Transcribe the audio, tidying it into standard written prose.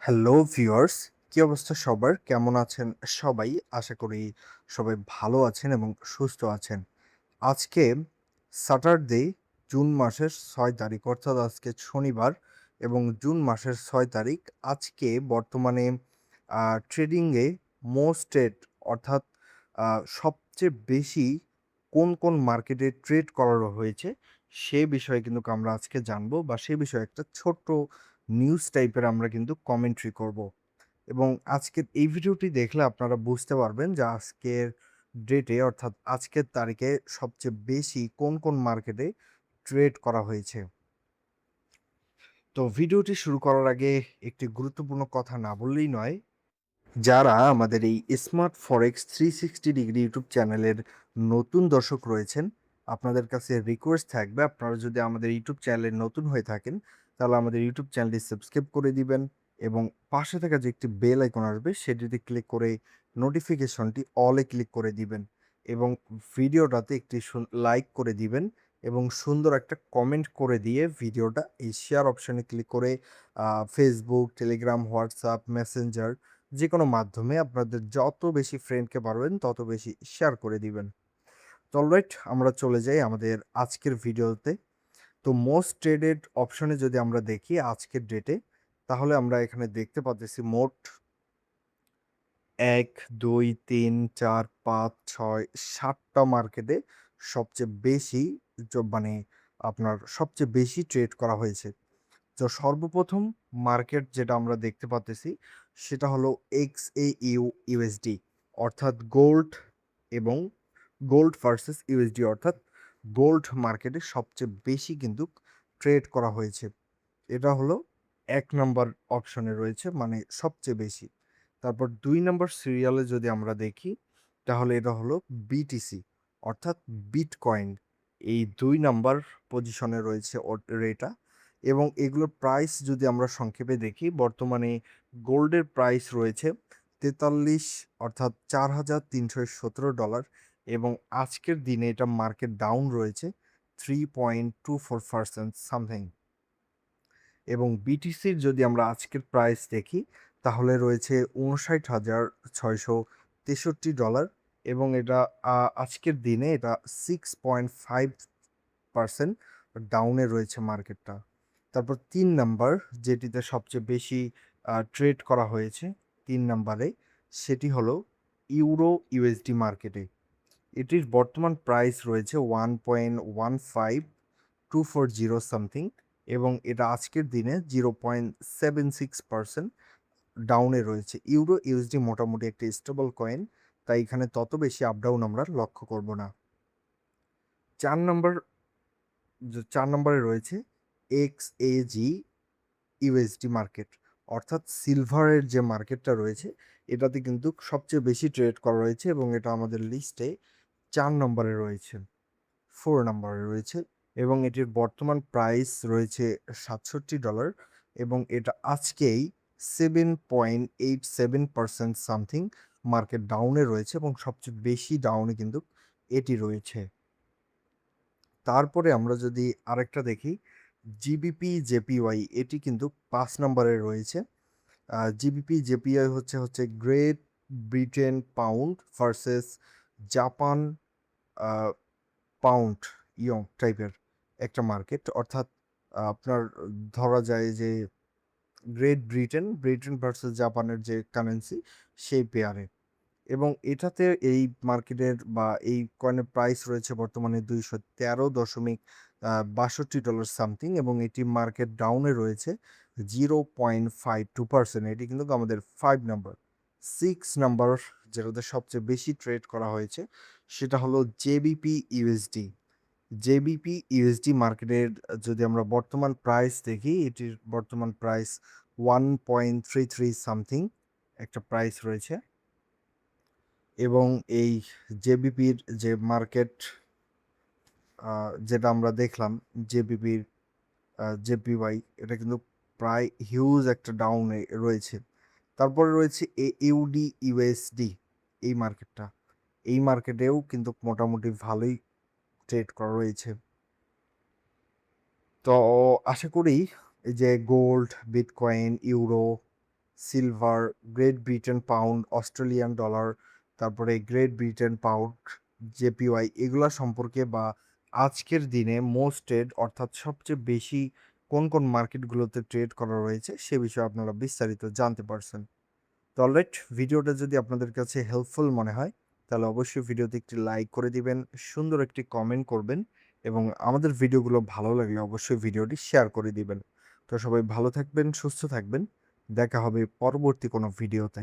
Hello viewers, কি অবস্থা সবার? কেমন আছেন সবাই? আশা করি সবাই ভালো আছেন এবং সুস্থ আছেন। আজকে স্যাটারডে জুন মাসের ৬ তারিখ অর্থাৎ আজকে শনিবার এবং জুন মাসের ৬ তারিখ। আজকে বর্তমানে ট্রেডিংয়ে মোস্ট ট্রেড অর্থাৎ আ সবচেয়ে বেশি কোন মার্কেটে ট্রেড করা হয়েছে সে বিষয়ে কিন্তু আমরা আজকে জানবো বা সে বিষয়ে একটা ছোট্ট নিউজ টাইপের আমরা কিন্তু কমেন্ট্রি করব। এবং আজকের এই ভিডিওটি দেখলে আপনারা বুঝতে পারবেন যে আজকের ডেটে অর্থাৎ আজকের তারিখে সবচেয়ে বেশি কোন মার্কেটে ট্রেড করা হয়েছে। তো ভিডিওটি শুরু করার আগে একটি গুরুত্বপূর্ণ কথা না বললেই নয়। যারা আমাদের এই স্মার্ট ফরেক্স 360 ডিগ্রি ইউটিউব চ্যানেলের নতুন দর্শক রয়েছেন, আপনাদের কাছে রিকোয়েস্ট থাকবে আপনারা যদি আমাদের ইউটিউব চ্যানেলে নতুন হয়ে থাকেন, তাহলে আমাদের ইউটিউব চ্যানেলটি সাবস্ক্রাইব করে দিবেন এবং পাশে থাকা যে একটি বেল আইকন আসবে সেটিতে ক্লিক করে নোটিফিকেশনটি অলে ক্লিক করে দিবেন এবং ভিডিওটাতে একটি লাইক করে দিবেন এবং সুন্দর একটা কমেন্ট করে দিয়ে ভিডিওটা এই শেয়ার অপশনে ক্লিক করে ফেসবুক, টেলিগ্রাম, হোয়াটসঅ্যাপ, মেসেঞ্জার যেকোনো মাধ্যমে আপনাদের যত বেশি ফ্রেন্ডকে পারবেন তত বেশি শেয়ার করে দিবেন। তো অলরাইট আমরা চলে যাই আমাদের আজকের ভিডিওতে। তো মোস্ট ট্রেডেড অপশনে যদি আমরা দেখি আজকের ডেটে, তাহলে আমরা এখানে দেখতে পাচ্তেছি মোট ১, ২, ৩, ৪, ৫, ৬, ৭ টা মার্কেটে সবচেয়ে বেশি মানে আপনার সবচেয়ে বেশি ট্রেড করা হয়েছে। তো সর্বপ্রথম মার্কেট যেটা আমরা দেখতে পাচ্তেছি সেটা হলো XAU USD অর্থাৎ গোল্ড এবং গোল্ড ভার্সেস ইউএসডি অর্থাৎ গোল্ড মার্কেটে সবচেয়ে বেশি কিন্তু ট্রেড করা হয়েছে। এটা হলো ১ নাম্বার অপশনে রয়েছে মানে সবচেয়ে বেশি। তারপর ২ নাম্বার সিরিয়ালে যদি আমরা দেখি তাহলে এটা হলো BTC অর্থাৎ বিটকয়েন। এই ২ নাম্বার পজিশনে রয়েছে এটা এবং এগুলোর প্রাইস যদি আমরা সংক্ষেপে দেখি বর্তমানে গোল্ডের প্রাইস রয়েছে ৪৩ অর্থাৎ $৪,৩১৭ এবং আজকের দিনে এটা মার্কেট ডাউন রয়েছে 3.24% সামথিং এবং বিটিসির যদি আমরা আজকের প্রাইস দেখি তাহলে রয়েছে $৫৯,৬৬৩ এবং এটা আজকের দিনে এটা 6.5% ডাউনে রয়েছে মার্কেটটা। তারপর ৩ নাম্বার যেটিতে সবচেয়ে বেশি ট্রেড করা হয়েছে ৩ নাম্বারে সেটি হলো ইউরো ইউএসডি মার্কেটে। এটির বর্তমান প্রাইস রয়েছে 1.15240 সামথিং এবং এটা আজকের দিনে 0.76% ডাউনে রয়েছে। ইউরো ইউএসডি মোটামুটি একটি স্টেবল কয়েন, তাই এখানে তত বেশি আপ ডাউন আমরা লক্ষ্য করব না। ৪ নম্বর ৪ নম্বরে রয়েছে XAG ইউএসডি মার্কেট অর্থাৎ সিলভারের যে মার্কেটটা রয়েছে এটাতে কিন্তু সবচেয়ে বেশি ট্রেড করা রয়েছে এবং এটা আমাদের লিস্টে ৪ নম্বরে রয়েছে। ৪ নাম্বারে রয়েছে এবং এটির বর্তমান প্রাইস রয়েছে $৬৭ এবং এটা আজকেই 7.87% সামথিং মার্কেট ডাউনে রয়েছে এবং সবচেয়ে বেশি ডাউনে কিন্তু এটি রয়েছে। তারপরে আমরা যদি আরেকটা দেখি জিবিপি জেপিওয়াই এটি কিন্তু ৫ নাম্বারে রয়েছে। জিবিপি জেপিওয়াই হচ্ছে Great Britain pound versus Japan আ পাউন্ড টাইপের একটা মার্কেট অর্থাৎ আপনার ধরা যায় যে ব্রিটেন ভার্সাস জাপানের যে কারেন্সি সেই পেয়ারে এবং এটাতে এই মার্কেটের বা এই কয়েনের প্রাইস রয়েছে বর্তমানে $213.62 সামথিং এবং এটি মার্কেট ডাউনে রয়েছে 0.52%। এটি কিন্তু আমাদের ৫ নাম্বার। ৬ নাম্বার যেটাতে সবচেয়ে বেশি ট্রেড করা হয়েছে সেটা হলো জেবিপি ইউএসডি। জেবিপি ইউএসডি মার্কেটের যদি আমরা বর্তমান প্রাইস দেখি, এটির বর্তমান প্রাইস 1.33 সামথিং একটা প্রাইস রয়েছে এবং এই জেবিপির যে মার্কেট যেটা আমরা দেখলাম জেবিপির জেপিওয়াই এটা কিন্তু প্রায় হিউজ একটা ডাউনে রয়েছে। তারপরে রয়েছে ইউডি ইউএসডি এই মার্কেটটা। এই মার্কেটেও কিন্তু মোটামুটি ভালোই ট্রেড করা রয়েছে। তো আশা করি এই যে gold, bitcoin, euro silver, great Britain pound, Australian dollar, তারপরে গ্রেট ব্রিটেন পাউন্ড, জেপিওয়াই এগুলা সম্পর্কে বা আজকের দিনে মোস্ট ট্রেড অর্থাৎ সবচেয়ে বেশি কোন মার্কেটগুলোতে ট্রেড করা রয়েছে সে বিষয়ে আপনারা বিস্তারিত জানতে পারছেন। তো অলরাইট, ভিডিওটা যদি আপনাদের কাছে হেল্পফুল মনে হয় তাহলে অবশ্যই ভিডিওতে একটি লাইক করে দিবেন, সুন্দর একটি কমেন্ট করবেন এবং আমাদের ভিডিওগুলো ভালো লাগলে অবশ্যই ভিডিওটি শেয়ার করে দিবেন। তো সবাই ভালো থাকবেন, সুস্থ থাকবেন। দেখা হবে পরবর্তী কোনো ভিডিওতে।